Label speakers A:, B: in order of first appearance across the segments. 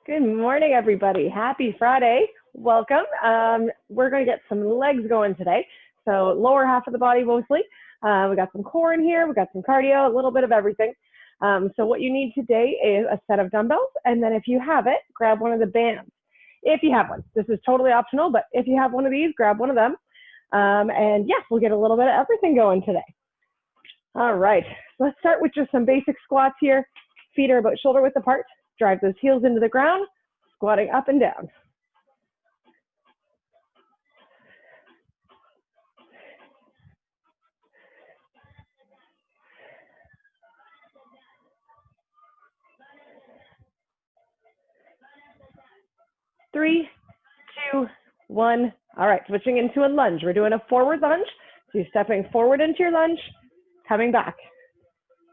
A: Good morning, everybody. Happy Friday. Welcome. We're going to get some legs going today. So lower half of the body mostly. We got some core in here. We got some cardio, a little bit of everything. So what you need today is a set of dumbbells. And then if you have it, grab one of the bands. If you have one. This is totally optional, but if you have one of these, grab one of them. And yeah, we'll get a little bit of everything going today. All right. Let's start with just some basic squats here. Feet are about shoulder width apart. Drive those heels into the ground, squatting up and down. Three, two, one. All right, switching into a lunge. We're doing a forward lunge. So you're stepping forward into your lunge, coming back,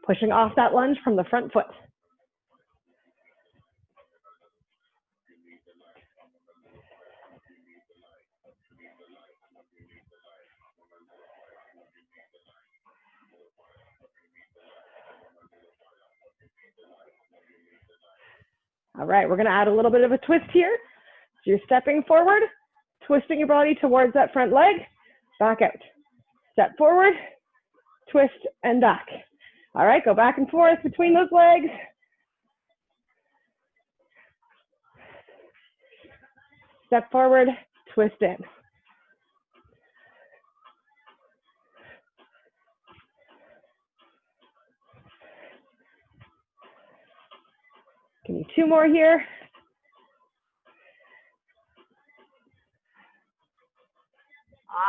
A: pushing off that lunge from the front foot. All right, we're going to add a little bit of a twist here. So you're stepping forward, twisting your body towards that front leg, back out. Step forward, twist, and back. All right, go back and forth between those legs. Step forward, twist in. Give me two more here.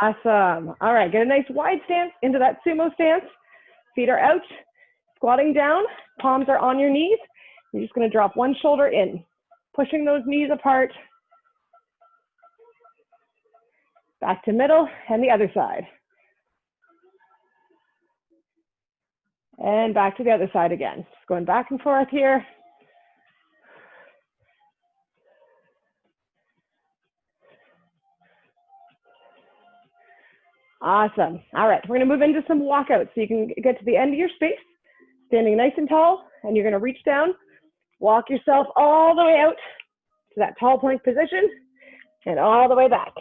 A: Awesome. All right, get a nice wide stance into that sumo stance. Feet are out, squatting down, palms are on your knees. You're just going to drop one shoulder in, pushing those knees apart. Back to middle and the other side. And back to the other side again. Just going back and forth here. Awesome. All right, we're going to move into some walkouts so you can get to the end of your space, standing nice and tall, and you're going to reach down, walk yourself all the way out to that tall plank position and all the way back.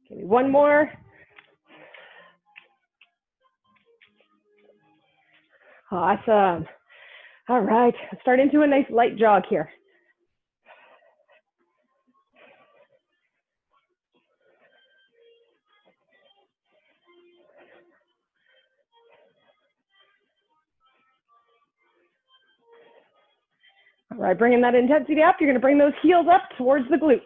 A: Give me one more. Awesome. All right, let's start into a nice light jog here. All right, bringing that intensity up, you're going to bring those heels up towards the glutes.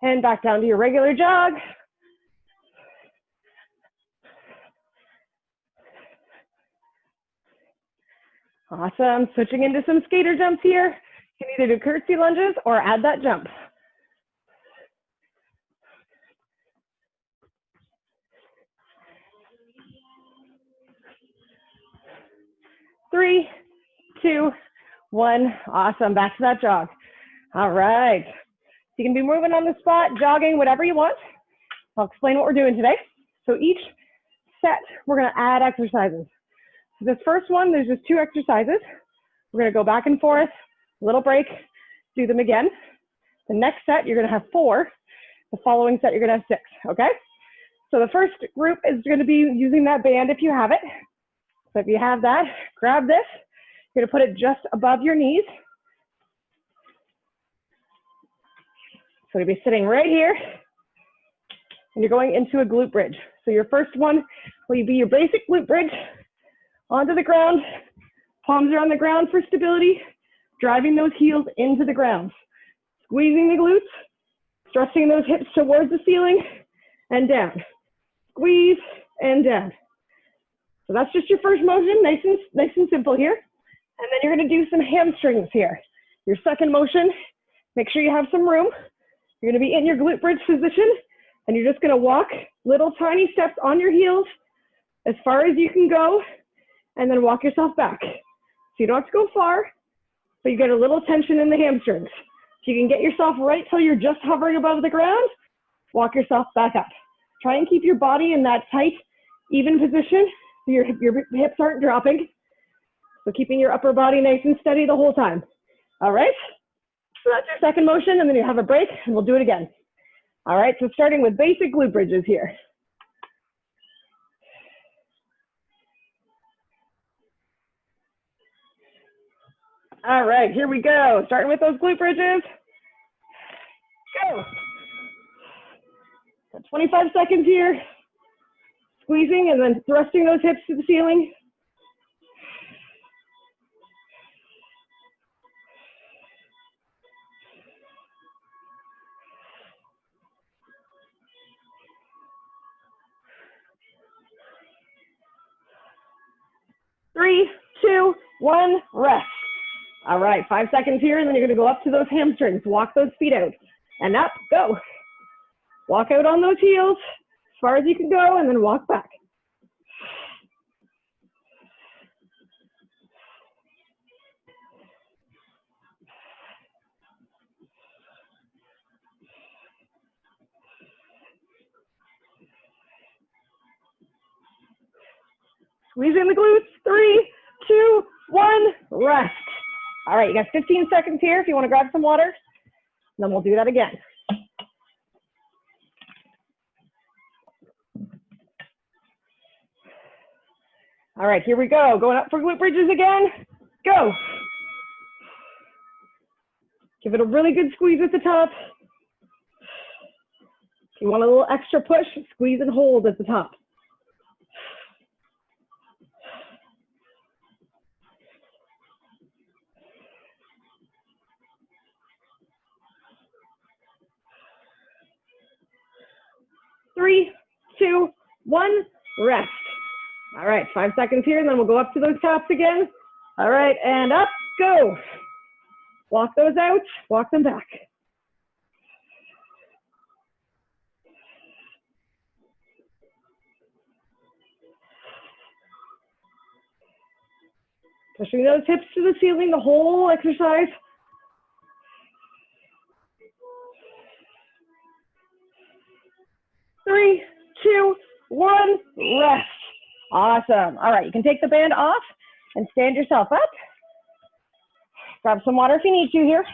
A: And back down to your regular jog. Awesome. Switching into some skater jumps here. You can either do curtsy lunges or add that jump. Three, two, one. Awesome. Back to that jog. All right. You can be moving on the spot, jogging, whatever you want. I'll explain what we're doing today. So each set, we're going to add exercises. So this first one, there's just two exercises. We're going to go back and forth, little break, do them again. The next set, you're going to have 4. The following set, you're going to have 6, okay? So the first group is going to be using that band if you have it. So if you have that, grab this. You're going to put it just above your knees. So you'll be sitting right here, and you're going into a glute bridge. So your first one will be your basic glute bridge, onto the ground, palms are on the ground for stability, driving those heels into the ground, squeezing the glutes, stretching those hips towards the ceiling, and down. Squeeze and down. So that's just your first motion, nice and simple here. And then you're going to do some hamstrings here. Your second motion, make sure you have some room. You're going to be in your glute bridge position, And you're just gonna walk little tiny steps on your heels as far as you can go, and then walk yourself back. So you don't have to go far, but you get a little tension in the hamstrings. If you can get yourself right till you're just hovering above the ground, walk yourself back up. Try and keep your body in that tight, even position so your hips aren't dropping. So keeping your upper body nice and steady the whole time. All right, so that's your second motion, and then you have a break, and we'll do it again. All right, so starting with basic glute bridges here. All right, here we go. Starting with those glute bridges. Go. Got 25 seconds here. Squeezing and then thrusting those hips to the ceiling. Three, two, one, rest. All right, 5 seconds here, and then you're gonna go up to those hamstrings. Walk those feet out, and up, go. Walk out on those heels as far as you can go, and then walk back. Squeeze in the glutes. 3, 2, 1, rest. All right, you got 15 seconds here if you want to grab some water. And then we'll do that again. All right, here we go. Going up for glute bridges again. Go. Give it a really good squeeze at the top. If you want a little extra push, squeeze and hold at the top. Three, two, one, rest. All right, 5 seconds here, and then we'll go up to those taps again. All right, and up, go. Walk those out, walk them back. Pushing those hips to the ceiling the whole exercise. Three, two, one, rest. Awesome. All right, you can take the band off and stand yourself up. Grab some water if you need to here.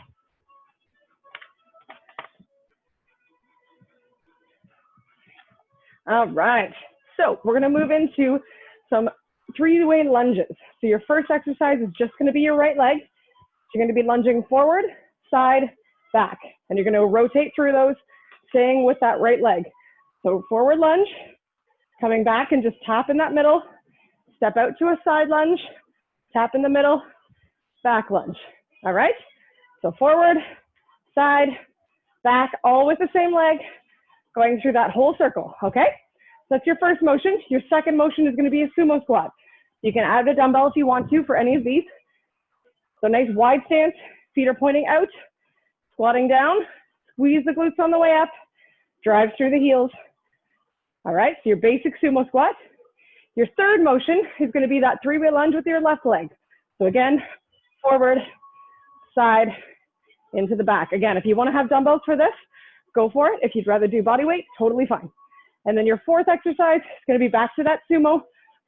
A: All right, so we're gonna move into some three-way lunges. So your first exercise is just gonna be your right leg. You're gonna be lunging forward, side, back, and you're gonna rotate through those, staying with that right leg. So forward lunge, coming back and just tap in that middle, step out to a side lunge, tap in the middle, back lunge. All right, so forward, side, back, all with the same leg, going through that whole circle, okay? So that's your first motion. Your second motion is gonna be a sumo squat. You can add a dumbbell if you want to for any of these. So nice wide stance, feet are pointing out, squatting down, squeeze the glutes on the way up, drive through the heels. All right, so your basic sumo squat. Your third motion is gonna be that three-way lunge with your left leg. So again, forward, side, into the back. Again, if you wanna have dumbbells for this, go for it. If you'd rather do body weight, totally fine. And then your fourth exercise is gonna be back to that sumo,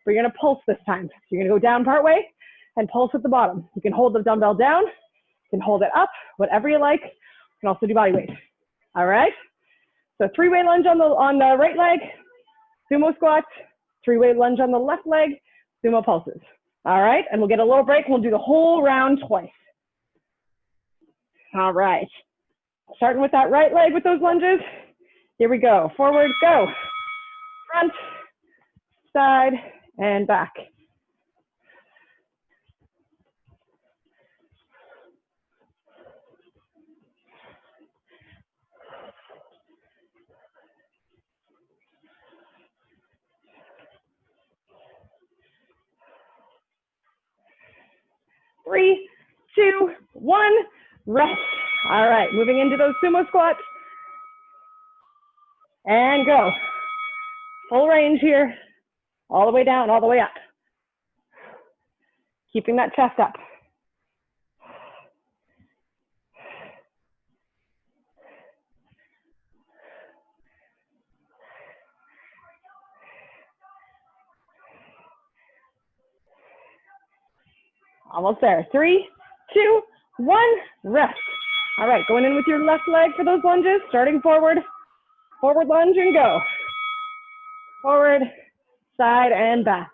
A: but you're gonna pulse this time. So you're gonna go down part way and pulse at the bottom. You can hold the dumbbell down, you can hold it up, whatever you like. You can also do body weight. All right? So three-way lunge on the right leg, sumo squats, three-way lunge on the left leg, sumo pulses. All right, and we'll get a little break and we'll do the whole round twice. All right, starting with that right leg with those lunges. Here we go, forward, go. Front, side, and back. Three, two, one, rest. All right, moving into those sumo squats. And go. Full range here, all the way down, all the way up. Keeping that chest up. Almost there. 3, 2, 1, rest. All right, going in with your left leg for those lunges, starting forward, forward lunge and go. Forward, side and back.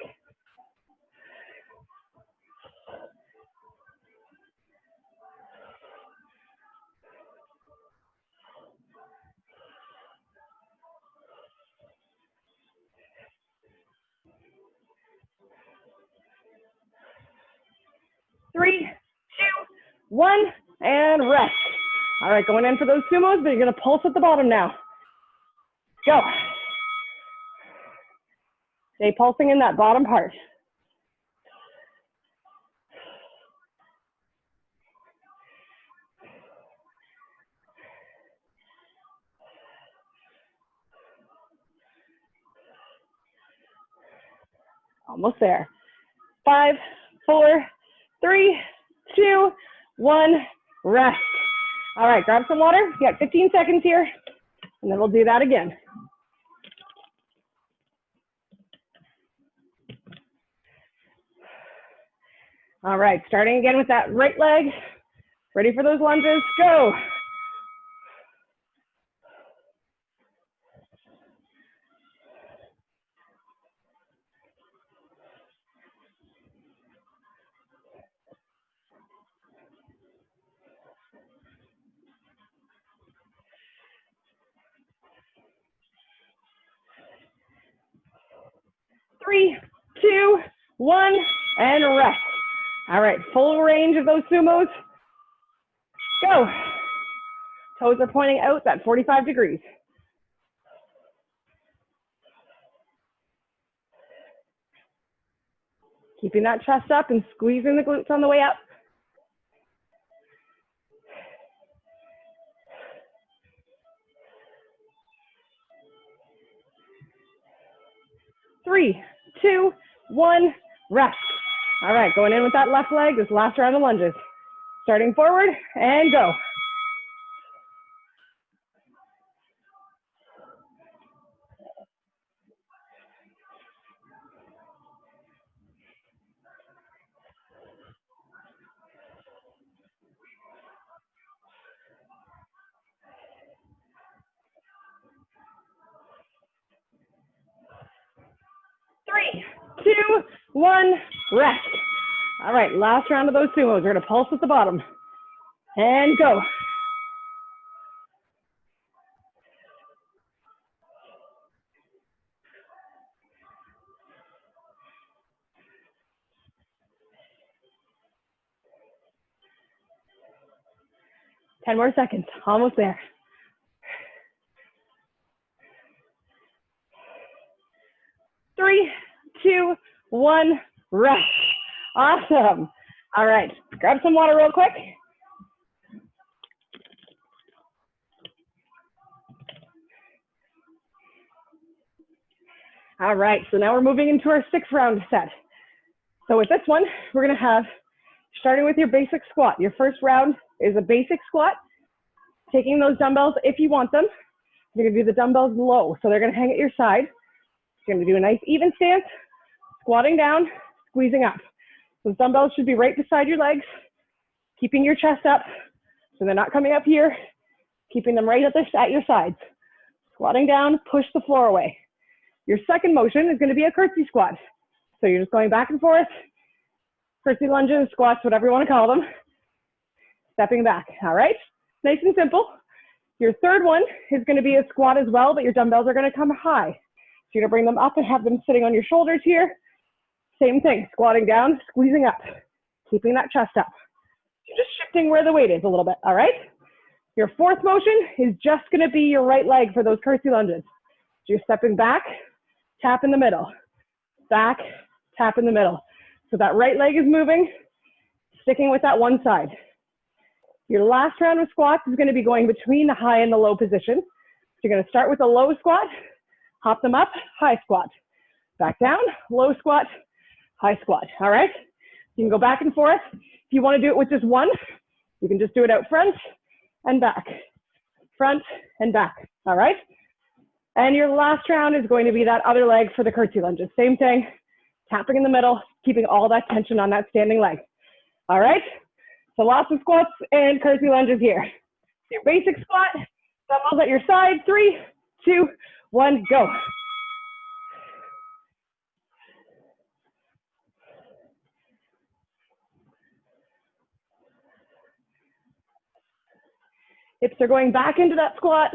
A: Three, two, one, and rest. All right, going in for those sumos, but you're gonna pulse at the bottom now. Go. Stay pulsing in that bottom part. Almost there. 5, 4, 3, 2, 1, rest. All right, grab some water. You got 15 seconds here, and then we'll do that again. All right, starting again with that right leg. Ready for those lunges, go. Three, two, one, and rest. All right, full range of those sumos. Go. Toes are pointing out that 45 degrees. Keeping that chest up and squeezing the glutes on the way up. 3, 2, 1, rest. All right, going in with that left leg, this last round of lunges. Starting forward and go. Three, two, one, rest. All right, last round of those sumos. We're gonna pulse at the bottom. And go. Ten more seconds, almost there. 3, 2, 1, rest. Awesome. All right, grab some water real quick. All right, so now we're moving into our 6th round set. So with this one, we're gonna have, starting with your basic squat. Your first round is a basic squat, taking those dumbbells if you want them. You're gonna do the dumbbells low, so they're gonna hang at your side. You're gonna do a nice even stance, squatting down, squeezing up. Those dumbbells should be right beside your legs, keeping your chest up, so they're not coming up here, keeping them right at your sides. Squatting down, push the floor away. Your second motion is gonna be a curtsy squat. So you're just going back and forth, curtsy lunges, squats, whatever you wanna call them, stepping back, all right? Nice and simple. Your third one is gonna be a squat as well, but your dumbbells are gonna come high. So you're gonna bring them up and have them sitting on your shoulders here. Same thing, squatting down, squeezing up, keeping that chest up. You're just shifting where the weight is a little bit, all right? Your fourth motion is just gonna be your right leg for those curtsy lunges. So you're stepping back, tap in the middle, back, tap in the middle. So that right leg is moving, sticking with that one side. Your last round of squats is gonna be going between the high and the low position. you're going to start with a low squat, hop them up, high squat, back down, low squat, high squat. All right? You can go back and forth. If you want to do it with just one, you can just do it out front and back, front and back. All right? And your last round is going to be that other leg for the curtsy lunges. Same thing, tapping in the middle, keeping all that tension on that standing leg. All right? So lots of squats and curtsy lunges here. Your basic squat, dumbbells at your side. 3, 2, 1, go. Hips are going back into that squat.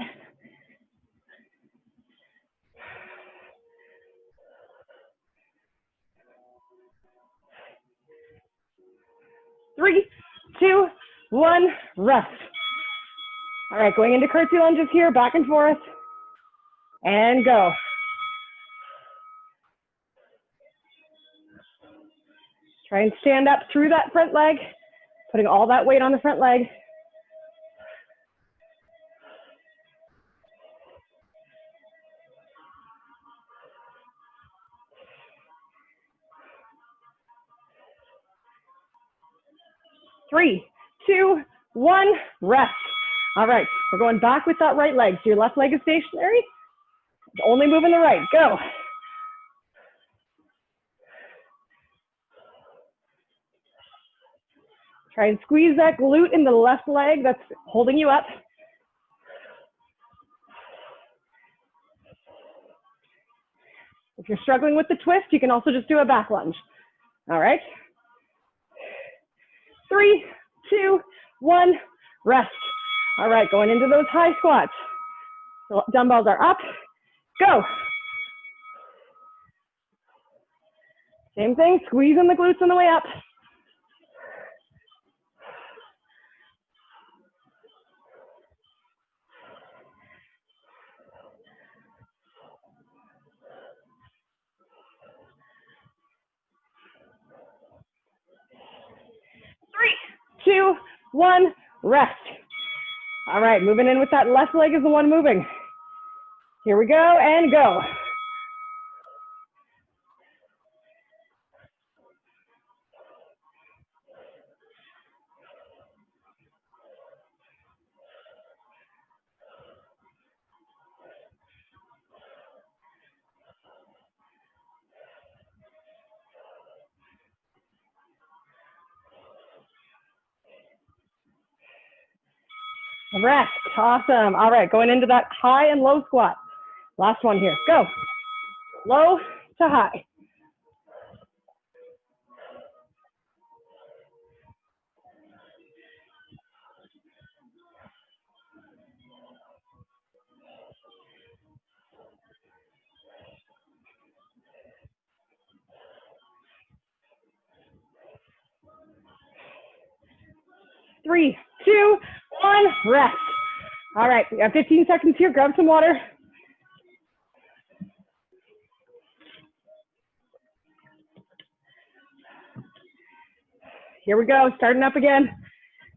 A: Three, two, one, rest. All right, going into curtsy lunges here, back and forth, and go. Try and stand up through that front leg, putting all that weight on the front leg. Three, two, one, rest. All right, we're going back with that right leg. So your left leg is stationary, only moving the right, go. Try and squeeze that glute in the left leg that's holding you up. If you're struggling with the twist, you can also just do a back lunge. All right. 3, 2, 1, rest. All right, going into those high squats. So dumbbells are up, go. Same thing, squeezing the glutes on the way up. Three, two, one, rest. All right, moving in with that left leg is the one moving. Here we go, and go. Rest, awesome. All right, going into that high and low squat. Last one here, go. Low to high. Three, two, one, rest. All right, we got 15 seconds here, grab some water. Here we go, starting up again.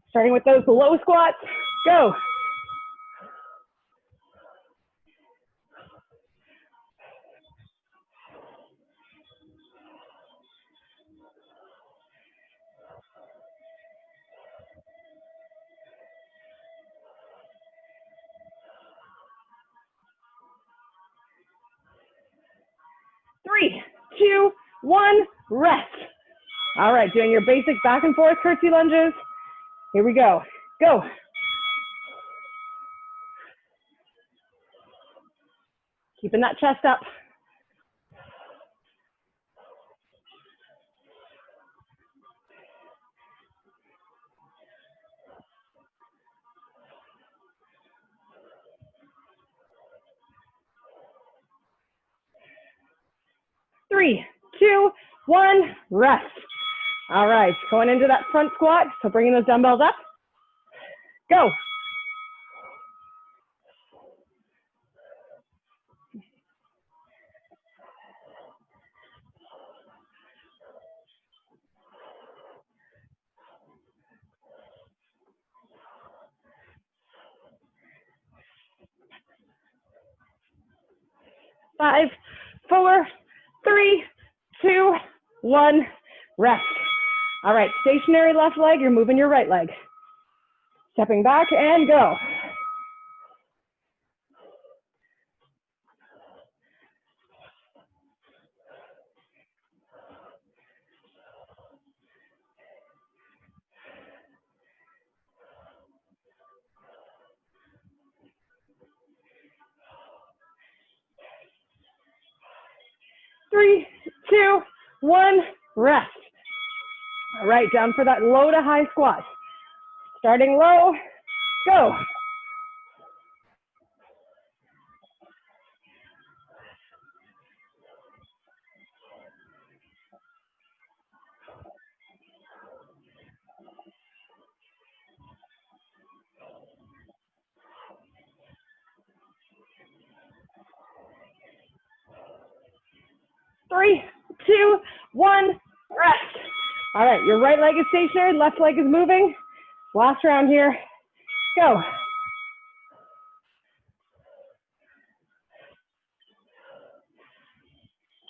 A: Starting with those low squats, go. Three, two, one, rest. All right, doing your basic back and forth curtsy lunges. Here we go, go. Keeping that chest up. Three, two, one, rest. All right, going into that front squat. So bringing those dumbbells up. Go. 5, 4, 3, 2, 1, rest. All right, stationary left leg, you're moving your right leg. Stepping back and go. Three, two, one, rest. All right, down for that low to high squat. Starting low, go. 3, 2, 1, rest. All right, your right leg is stationary, left leg is moving. Last round here, go.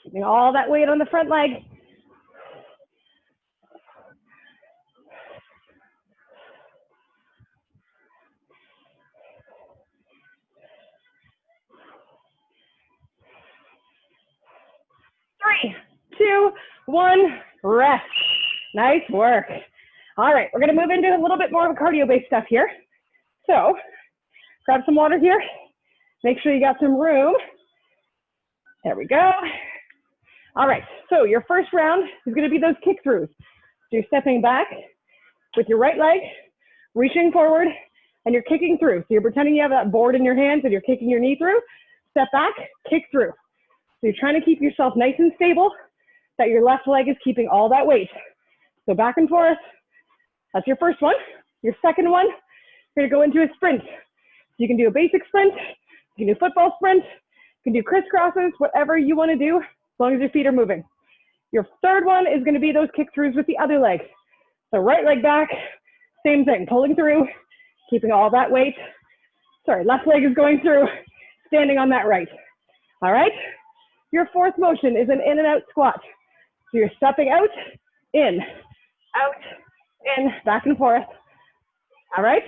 A: Keeping all that weight on the front leg. 3, 2, 1, rest. Nice work. All right, we're gonna move into a little bit more of a cardio-based stuff here. So, grab some water here. Make sure you got some room. There we go. All right, so your first round is gonna be those kick throughs. So you're stepping back with your right leg, reaching forward, and you're kicking through. So you're pretending you have that board in your hands and you're kicking your knee through. Step back, kick through. So you're trying to keep yourself nice and stable, that your left leg is keeping all that weight. So back and forth. That's your first one. Your second one, you're gonna go into a sprint. So you can do a basic sprint, you can do football sprint, you can do crisscrosses, whatever you wanna do, as long as your feet are moving. Your third one is gonna be those kick throughs with the other leg. So right leg back, same thing, pulling through, keeping all that weight. Sorry, left leg is going through, standing on that right. All right? Your fourth motion is an in and out squat. So you're stepping out, in, back and forth. All right?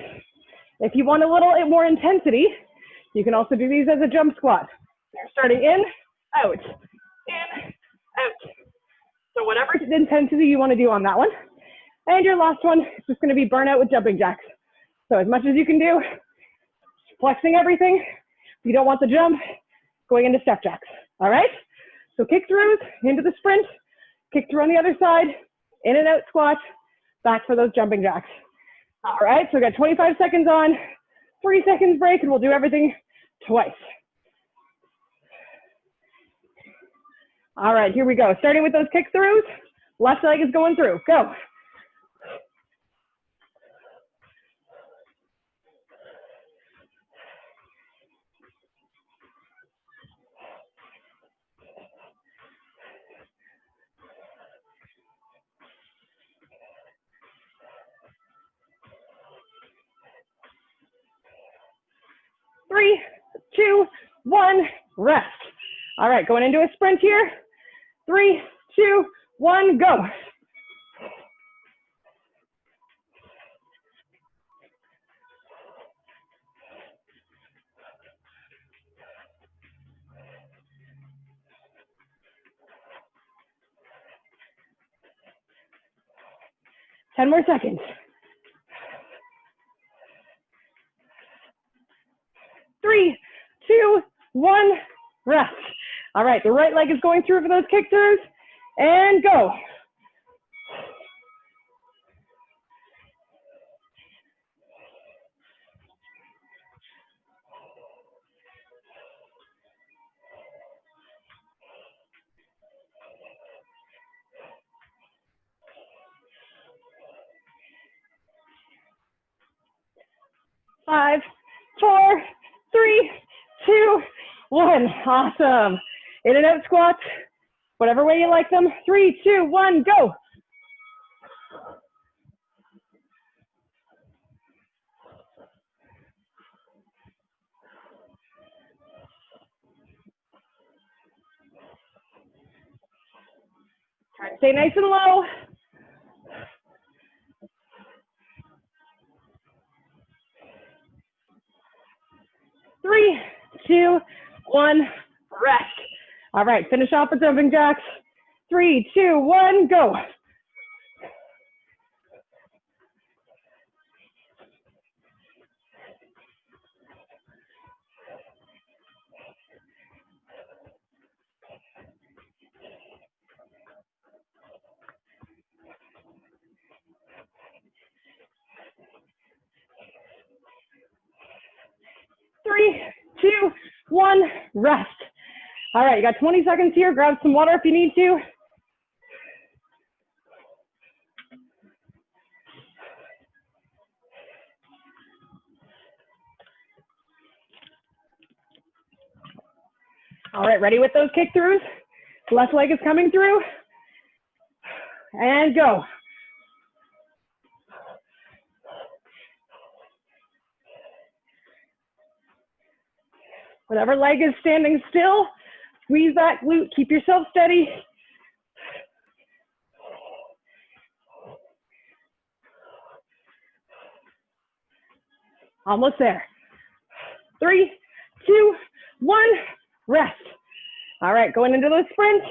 A: If you want a little more intensity, you can also do these as a jump squat. You're starting in, out. So whatever intensity you want to do on that one. And your last one is just going to be burnout with jumping jacks. So as much as you can do, flexing everything. If you don't want the jump, going into step jacks. All right? So kick throughs, into the sprint, kick through on the other side, in and out squat, back for those jumping jacks. All right, so we got 25 seconds on, 3 seconds break, and we'll do everything twice. All right, here we go. Starting with those kick throughs, left leg is going through, go. 3, 2, 1, rest. All right, going into a sprint here. 3, 2, 1, go. Ten more seconds. 3, 2, 1, rest. All right, the right leg is going through for those kick throughs, and go. Five, 4, 3, 2, 1. Awesome. In and out squats, whatever way you like them. 3, 2, 1, go. Stay nice and low. 3, 2, 1, rest. All right, finish off with jumping jacks. 3, 2, 1, go. Three, 2, 1, rest. All right, you got 20 seconds here. Grab some water if you need to. All right, ready with those kick throughs? Left leg is coming through. And go. Whatever leg is standing still, squeeze that glute, keep yourself steady. Almost there. 3, 2, 1, rest. All right, going into those sprints.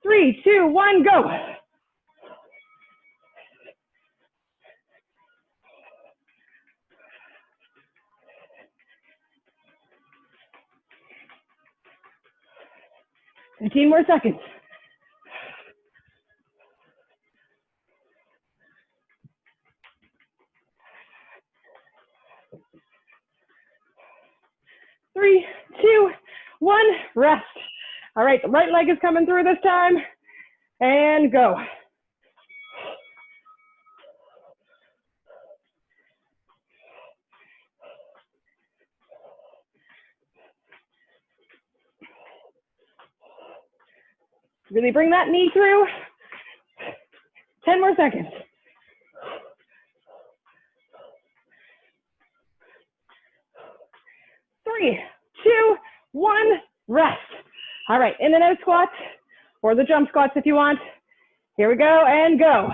A: 3, 2, 1, go. Fifteen more seconds. Three, 2, 1, rest. All right, the right leg is coming through this time. And go. Really bring that knee through. 10 more seconds. 3, 2, 1, rest. All right, in and out squats, or the jump squats if you want. Here we go, and go.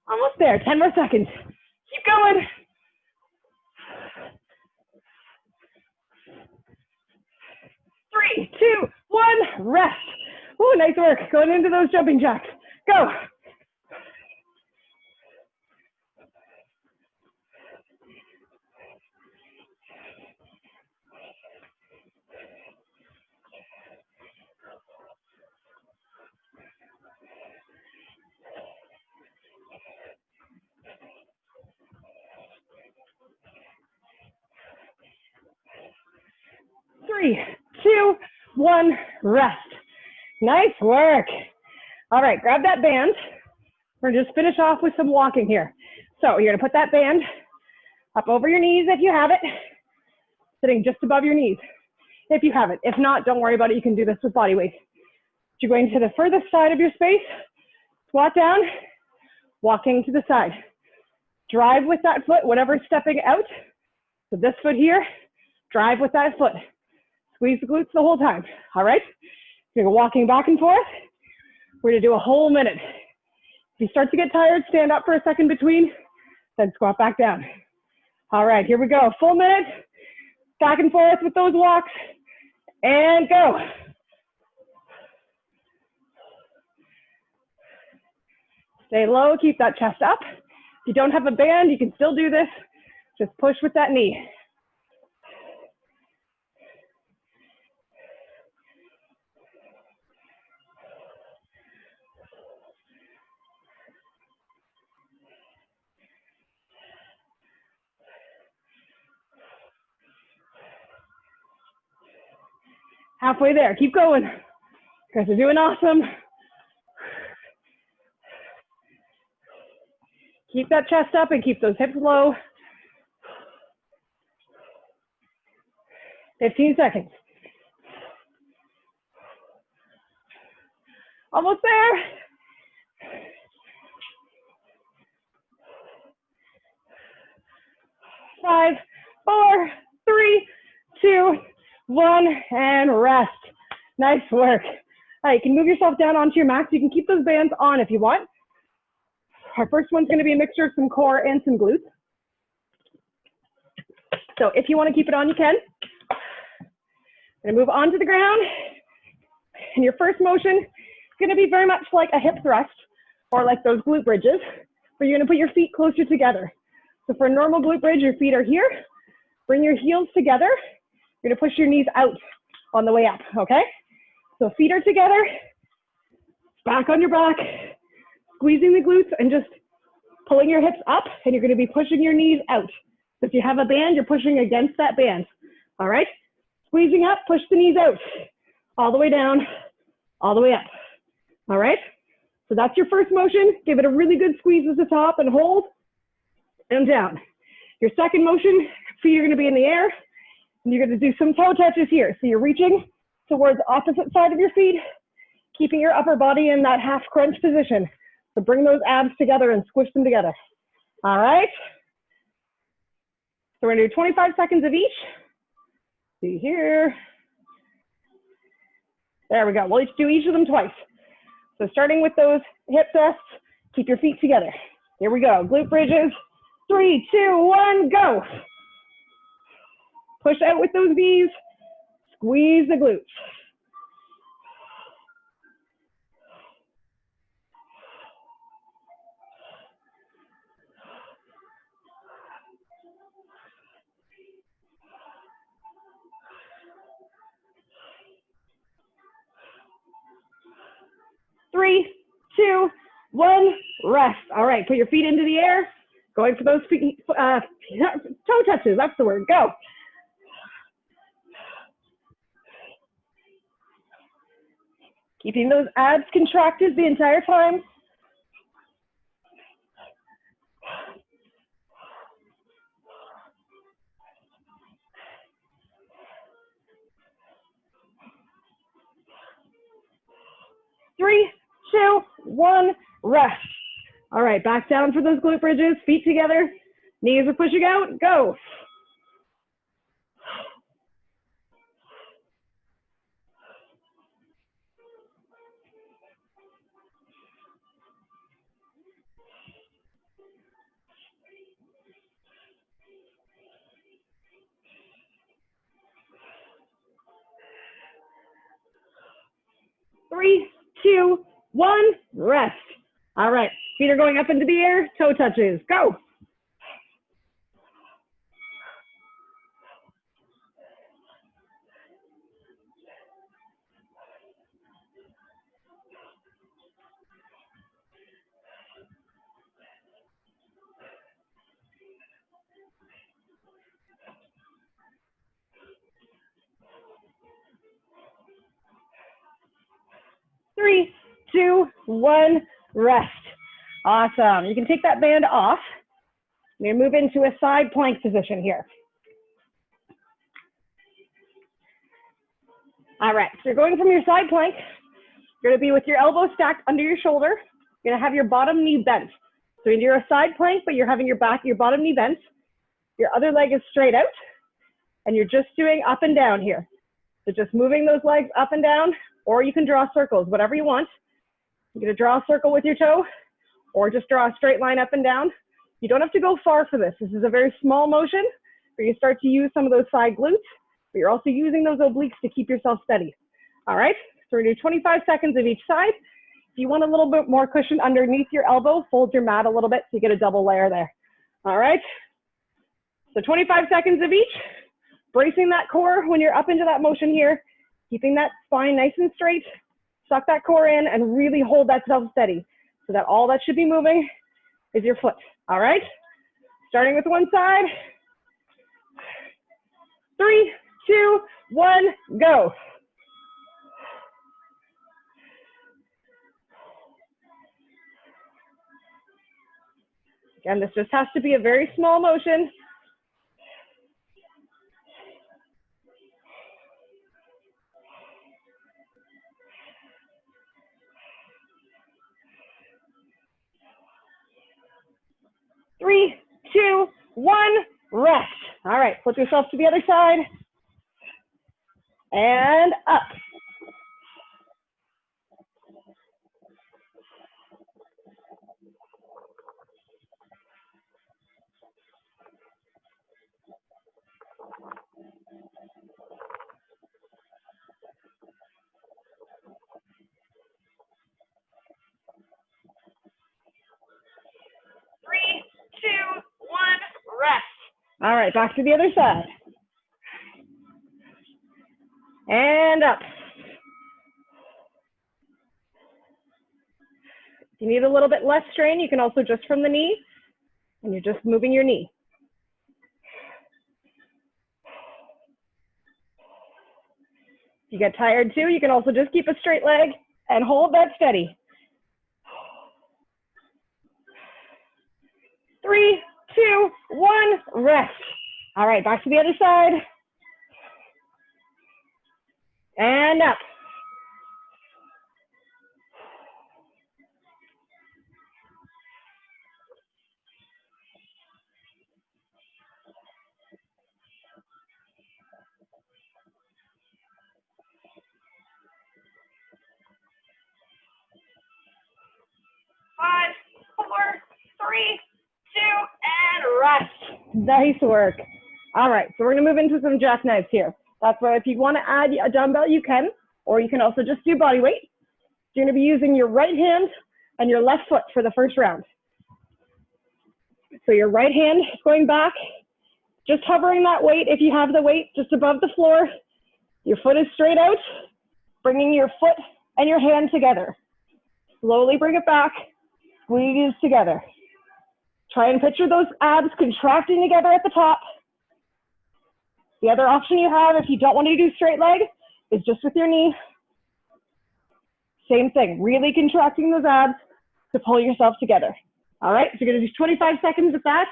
A: Almost there, 10 more seconds. Keep going. 3, 2, 1, rest. Ooh, nice work. Going into those jumping jacks. Go. Three, 2, 1, rest. Nice work. All right, grab that band. We're gonna just finish off with some walking here. So you're gonna put that band up over your knees if you have it, sitting just above your knees if you have it. If not, don't worry about it. You can do this with body weight. You're going to the furthest side of your space, squat down, walking to the side. Drive with that foot, whatever's stepping out. So this foot here, drive with that foot. Squeeze the glutes the whole time, all right? You're walking back and forth. We're gonna do a whole minute. If you start to get tired, stand up for a second between, then squat back down. All right, here we go. Full minute, back and forth with those walks, and go. Stay low, keep that chest up. If you don't have a band, you can still do this. Just push with that knee. Halfway there, keep going. You guys are doing awesome. Keep that chest up and keep those hips low. 15 seconds. Almost there. one, and rest. Nice work. All right, you can move yourself down onto your mat. You can keep those bands on if you want. Our first one's going to be a mixture of some core and some glutes. So if you want to keep it on, you can. Going to move onto the ground. And your first motion is going to be very much like a hip thrust or like those glute bridges, where you're going to put your feet closer together. So for a normal glute bridge, your feet are here. Bring your heels together. You're going to push your knees out on the way up, okay? So feet are together, back on your back, squeezing the glutes and just pulling your hips up, and you're going to be pushing your knees out. So if you have a band, you're pushing against that band, all right? Squeezing up, push the knees out, all the way down, all the way up, all right? So that's your first motion. Give it a really good squeeze at the top and hold, and down. Your second motion, feet are going to be in the air, and you're going to do some toe touches here. So you're reaching towards the opposite side of your feet, keeping your upper body in that half crunch position. So bring those abs together and squish them together. All right. So we're going to do 25 seconds of each. See here. There we go. We'll do each of them twice. So starting with those hip thrusts, keep your feet together. Here we go. Glute bridges. 3, 2, 1, go. Push out with those knees. Squeeze the glutes. Three, two, one, rest. All right, put your feet into the air. Going for those feet, toe touches, that's the word, go. Keeping those abs contracted the entire time. Three, two, one, rest. All right, back down for those glute bridges, feet together, knees are pushing out, go. Three, two, one, rest. All right, feet are going up into the air, toe touches, go. Three, two, one, rest. Awesome. You can take that band off. You're going to move into a side plank position here. All right, so you're going from your side plank. You're going to be with your elbow stacked under your shoulder. You're going to have your bottom knee bent. So you're a side plank, but you're having your bottom knee bent. Your other leg is straight out, and you're just doing up and down here. So just moving those legs up and down, or you can draw circles, whatever you want. You're going to draw a circle with your toe, or just draw a straight line up and down. You don't have to go far for this. This is a very small motion where you start to use some of those side glutes, but you're also using those obliques to keep yourself steady. All right, so we're going to do 25 seconds of each side. If you want a little bit more cushion underneath your elbow, fold your mat a little bit so you get a double layer there. All right, so 25 seconds of each. Bracing that core when you're up into that motion here, keeping that spine nice and straight. Suck that core in and really hold that self steady so that all that should be moving is your foot. All right, starting with one side. 3, 2, 1, go. Again, this just has to be a very small motion. Three, two, one, rest. All right, flip yourself to the other side. and up. Three, two, one, rest. All right, back to the other side. And up. If you need a little bit less strain, you can also just from the knee, and you're just moving your knee. If you get tired too, you can also just keep a straight leg and hold that steady. 3, 2, 1, rest. All right, back to the other side. And up. Five, 4, 3, 2, and rest. Nice work. All right, so we're gonna move into some jackknives here. That's where if you wanna add a dumbbell, you can, or you can also just do body weight. You're gonna be using your right hand and your left foot for the first round. So your right hand is going back, just hovering that weight if you have the weight just above the floor. Your foot is straight out, bringing your foot and your hand together. Slowly bring it back, squeeze together. Try and picture those abs contracting together at the top. The other option you have, if you don't want to do straight leg, is just with your knee. Same thing, really contracting those abs to pull yourself together. All right, so you're gonna do 25 seconds of that,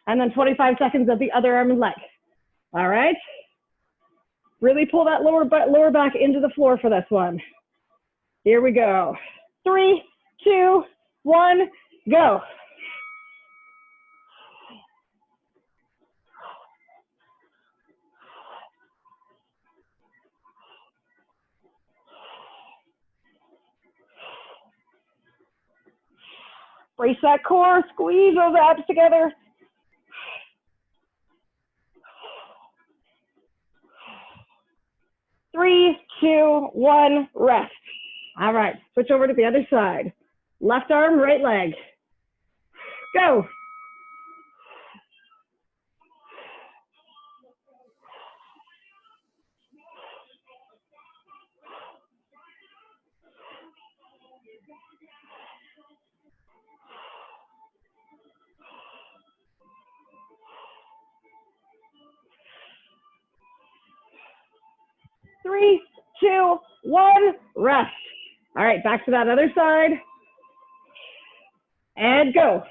A: and then 25 seconds of the other arm and leg. All right? Really pull that lower back into the floor for this one. Here we go. 3, 2, 1, go. Brace that core, squeeze those abs together. Three, two, one, rest. All right, switch over to the other side. Left arm, right leg. Go. Three, two, one, rest. All right, back to that other side. And go.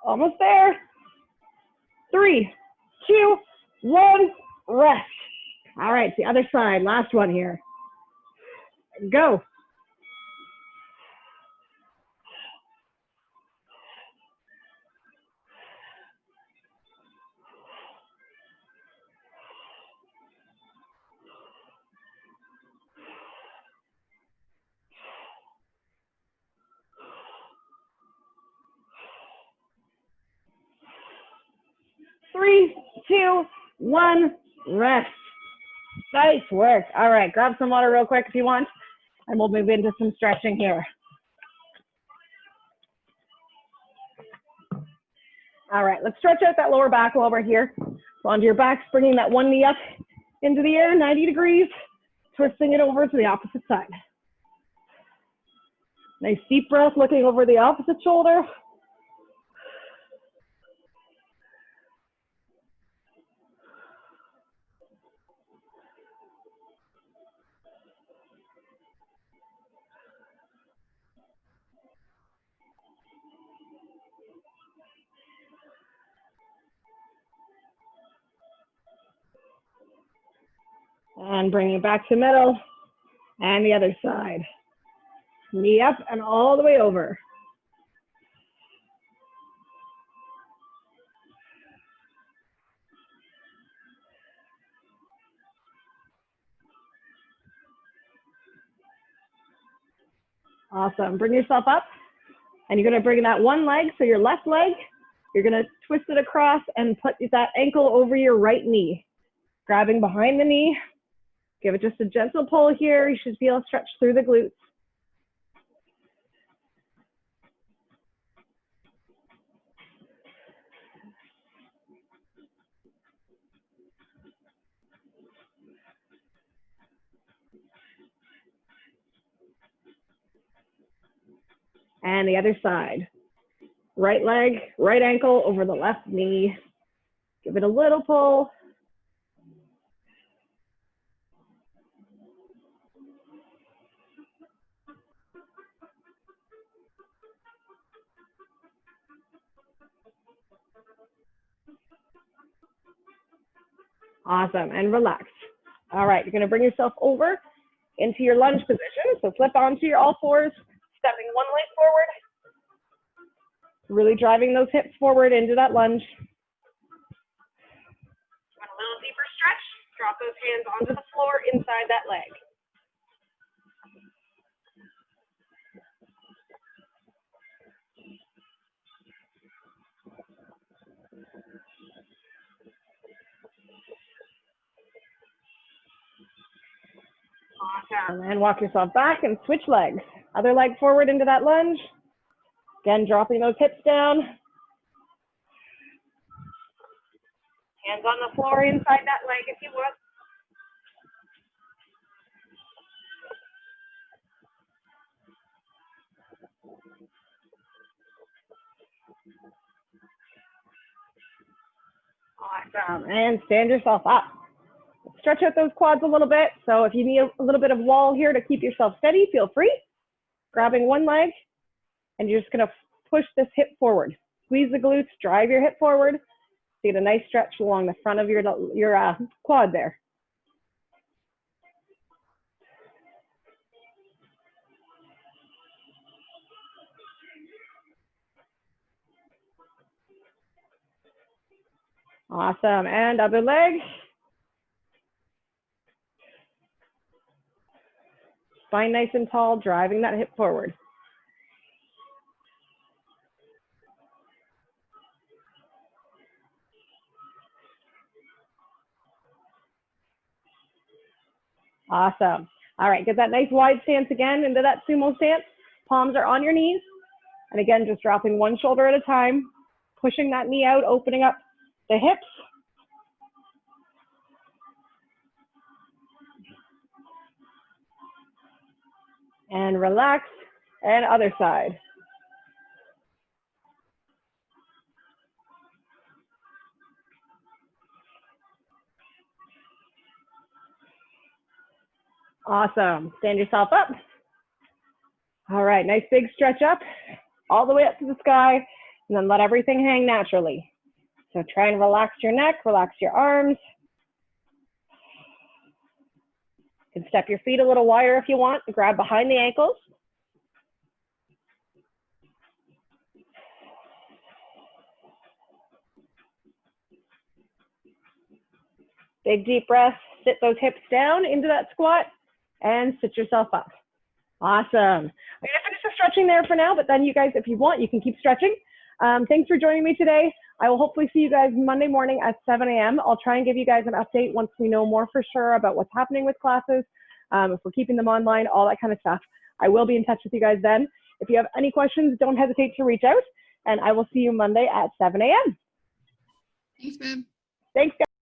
A: Almost there. 3, 2, 1, rest. All right, the other side, last one here. Go. Three, two, one, rest. Nice work. All right, grab some water real quick if you want, and we'll move into some stretching here. All right, let's stretch out that lower back while we're here. So onto your backs, bringing that one knee up into the air, 90 degrees, twisting it over to the opposite side. Nice deep breath, looking over the opposite shoulder. And bring it back to middle. And the other side. Knee up and all the way over. Awesome. Bring yourself up. And you're going to bring that one leg, so your left leg, you're going to twist it across and put that ankle over your right knee. Grabbing behind the knee. Give it just a gentle pull here. You should feel a stretch through the glutes. And the other side. Right leg, right ankle over the left knee. Give it a little pull. Awesome, and relax. All right, you're gonna bring yourself over into your lunge position. So flip onto your all fours, stepping one leg forward. Really driving those hips forward into that lunge. Want a little deeper stretch, drop those hands onto the floor inside that leg. Awesome, and walk yourself back and switch legs. Other leg forward into that lunge. Again, dropping those hips down. Hands on the floor inside that leg if you want. Awesome, and stand yourself up. Stretch out those quads a little bit. So if you need a little bit of wall here to keep yourself steady, feel free. Grabbing one leg, and you're just gonna push this hip forward. Squeeze the glutes, drive your hip forward. So you get a nice stretch along the front of your quad there. Awesome, and other leg. Spine nice and tall, driving that hip forward. Awesome. All right, get that nice wide stance again into that sumo stance. Palms are on your knees. And again, just dropping one shoulder at a time, pushing that knee out, opening up the hips. And relax, and other side. Awesome, stand yourself up. All right, nice big stretch up, all the way up to the sky, and then let everything hang naturally. So try and relax your neck, relax your arms. You can step your feet a little wider if you want, grab behind the ankles. Big deep breath, sit those hips down into that squat and sit yourself up. Awesome. I'm gonna finish the stretching there for now, but then you guys, if you want, you can keep stretching. Thanks for joining me today. I will hopefully see you guys Monday morning at 7 a.m. I'll try and give you guys an update once we know more for sure about what's happening with classes, if we're keeping them online, all that kind of stuff. I will be in touch with you guys then. If you have any questions, don't hesitate to reach out, and I will see you Monday at 7 a.m.
B: Thanks, babe.
A: Thanks, guys.